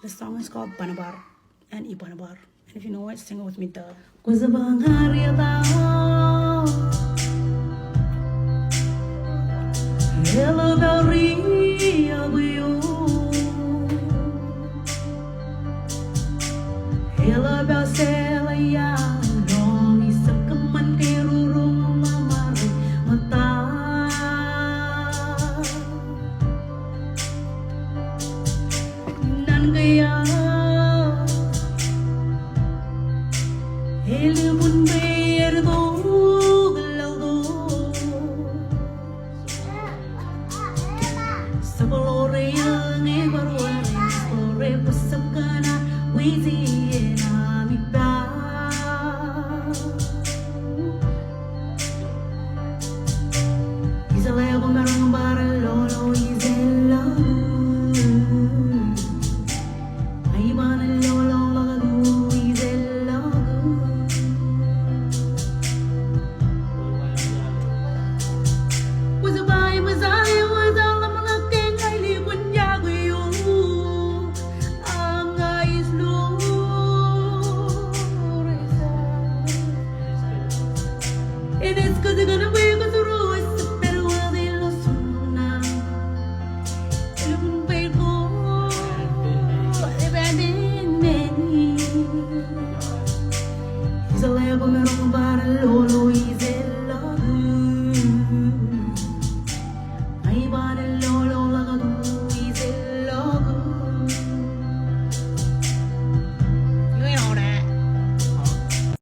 The song is called Banabar and Ibanabar. And if you know it, sing it with me, duh. Hello, Maria, hello, Belcelia, Noni, Sakaman, Kerurum, Mamari, Mata. Nangaya, Helibun, Beardo, Galdo, Sabolore, Never, Sore, Pusakana, Wheezy.